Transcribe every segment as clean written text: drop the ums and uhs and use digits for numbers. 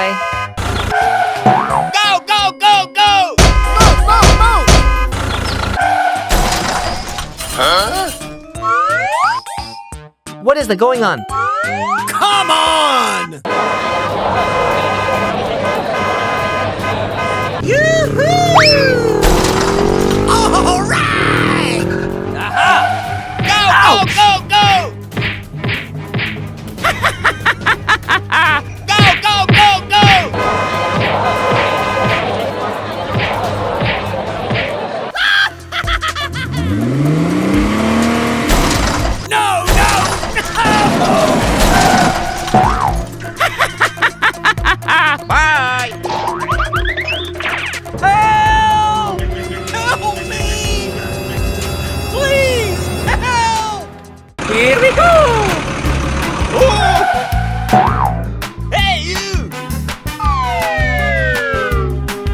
way. Go, go, go, go! Move, move, move! Huh? What is going on? Come on! Yoo-hoo! All right! Aha! Go, go, go, go! Go, go, go, go! No, no, no! Bye! Help! Help me! Please, help! Here we go! Oh! Hey, you!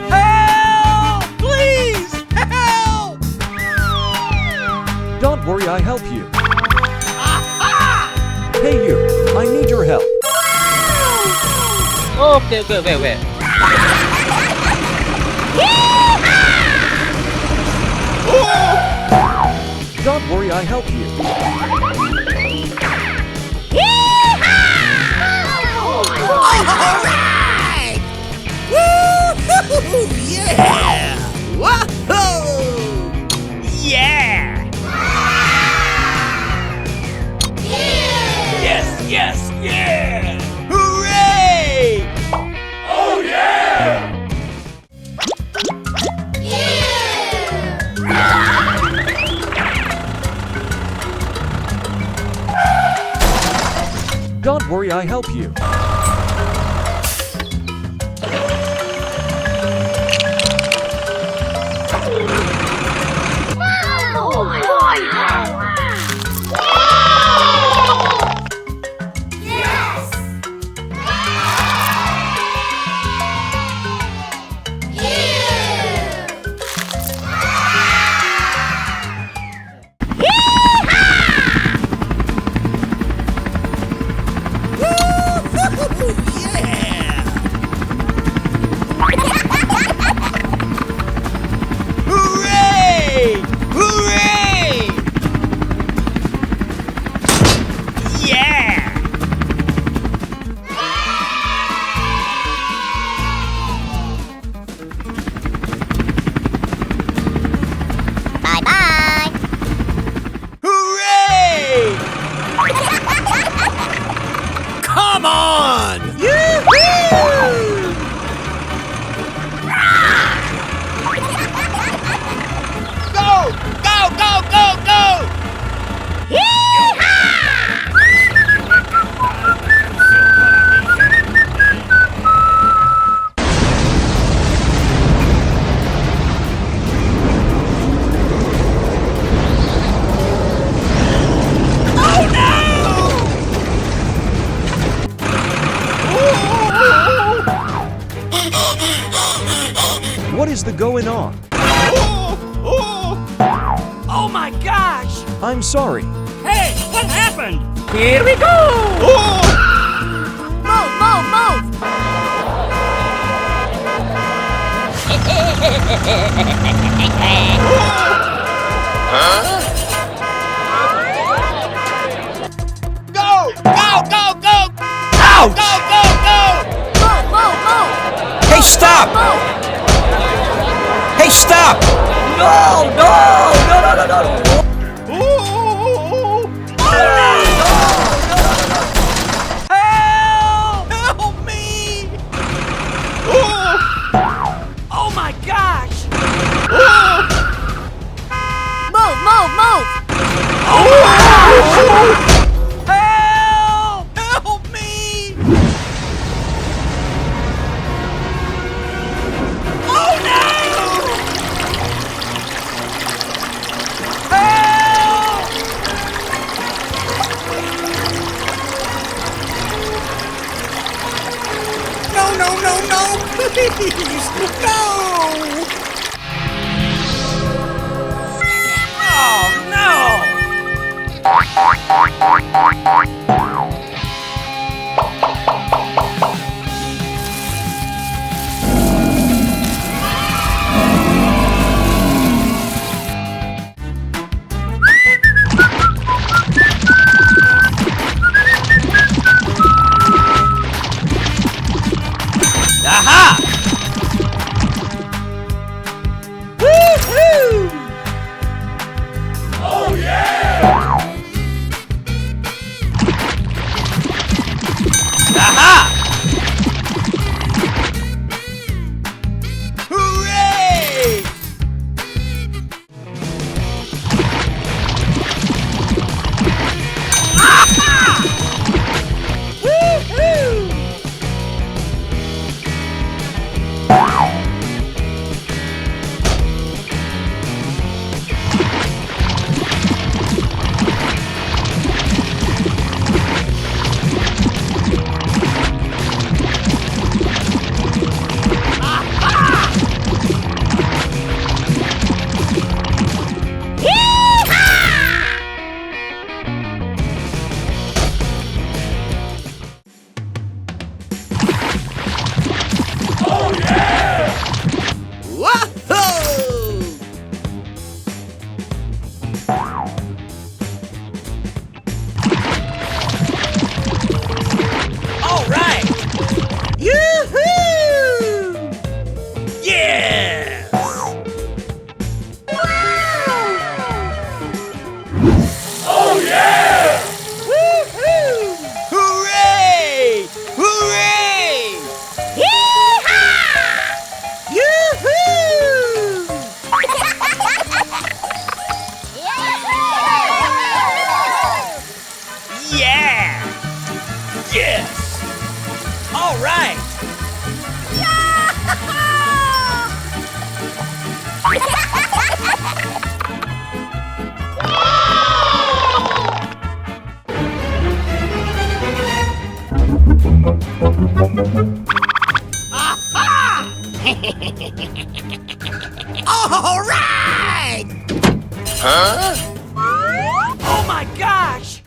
Help! Please, help! Don't worry, I help you. Aha! Hey you, I need your help. Okay, wait. Don't worry, I help you. All right! Woo-hoo! Yeah! Whoa! Yeah! Yes, yes, yeah! Hooray! Oh yeah! Don't worry, I help you. Hooray! Hooray! Yeah! Bye-bye! Hooray! Come on! Yoo-hoo! Go! Go, go, go, go! Oh no! What is the going on? Oh my gosh! I'm sorry. Hey, what happened? Here we go! Move, move, move! Go! Go, go, go! Ouch! Go, go, go! Move, move, move! Hey, stop! Move! Hey, stop! No! Help! Help me! Oh my gosh! Move, move, move! Help! Help me! Oh no! Help! No! Please! No! Oh no! All right! Oh my gosh!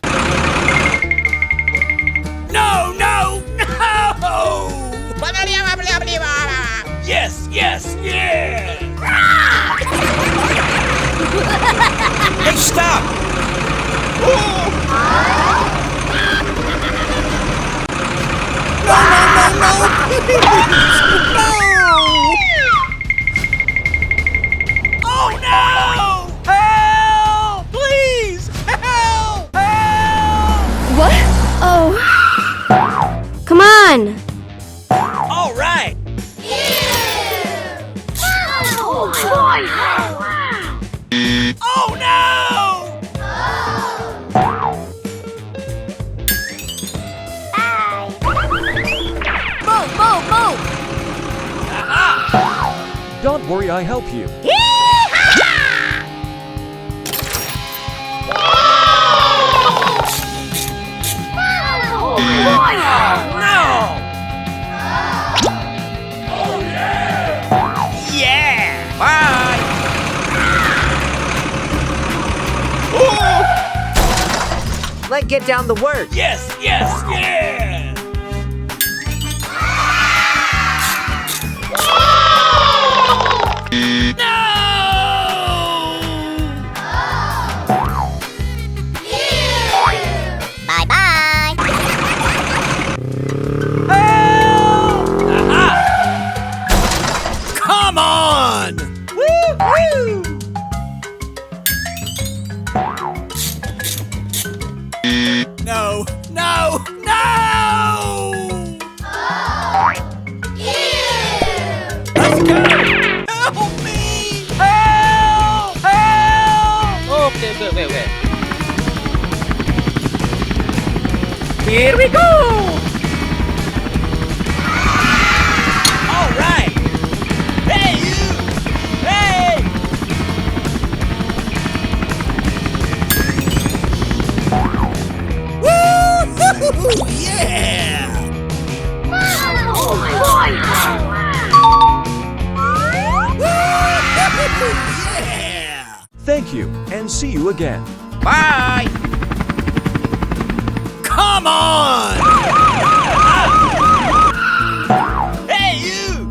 No, no, no! Yes, yes, yeah! Hey, stop! Oh no! Help! Please! Help! Help! What? Oh. Come on. All right! Oh no! Move, move, move. Don't worry, I help you. No! Yeah! Bye! Let's get down to work. Yes, yes, yeah! Bye bye. Come on! Woo-hoo! No, no, no! Let's go! Help me! Help! Help! Okay, okay. Here we go! All right! Hey, you! Hey! Woo! Yeah! Yeah! Thank you, and see you again. Bye! Come on! Hey, you!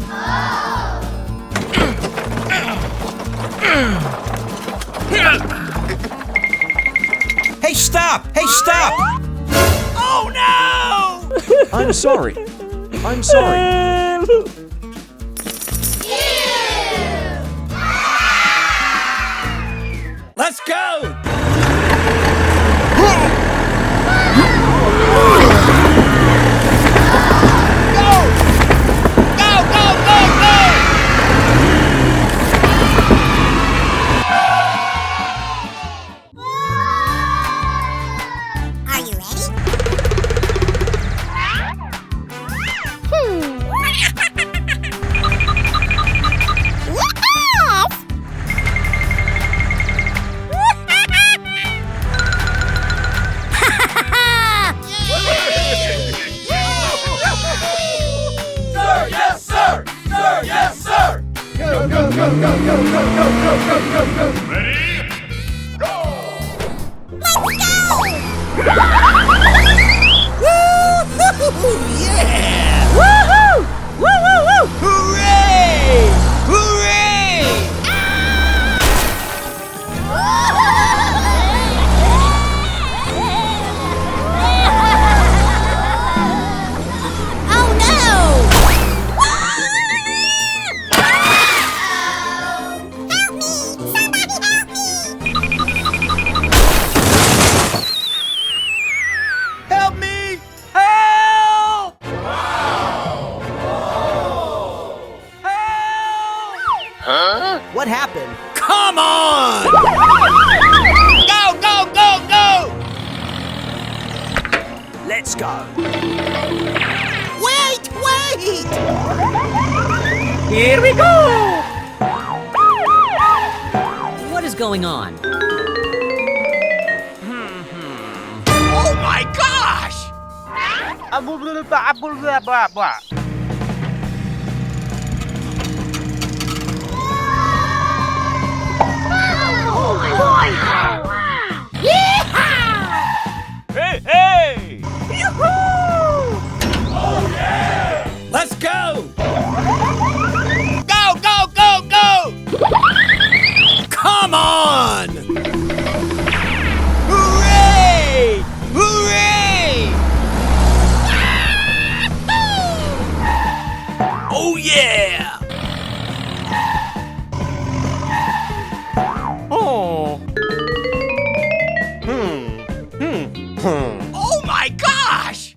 Hey, stop! Hey, stop! Oh no! I'm sorry. I'm sorry. Let's go! Are you ready? Sir, yes, sir! Sir, yes, sir! Woo-hoo! Yeah! Woohoo! Woo woo woo! Hooray! Hooray! Oh no! Help me! Somebody help me! Help me! Help! Help! What happened? Come on! Go, go, go, go! Let's go. Wait, wait! Here we go! What is going on? Oh my gosh! Hey, hey! Let's go! Go, go, go, go! Come on! Hooray! Hooray! Oh yeah! Oh. Oh my gosh!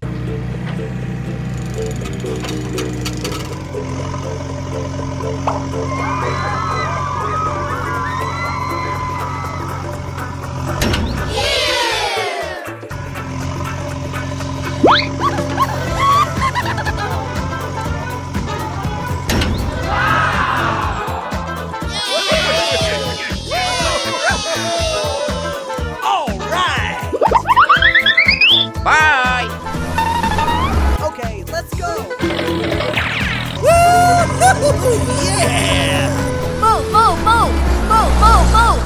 All right! Bye! Okay, let's go. Yeah! Move, move, move! Move, move, move!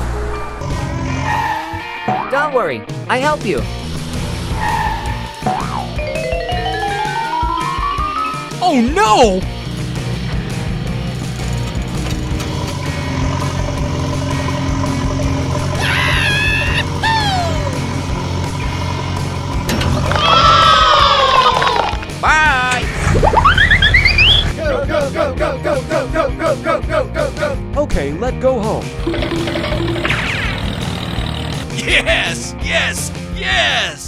Don't worry, I help you. Oh no! Bye! Go, go, go, go, go, go, go, go, go, go, go, go. Okay, let go home. Yes! Yes! Yes!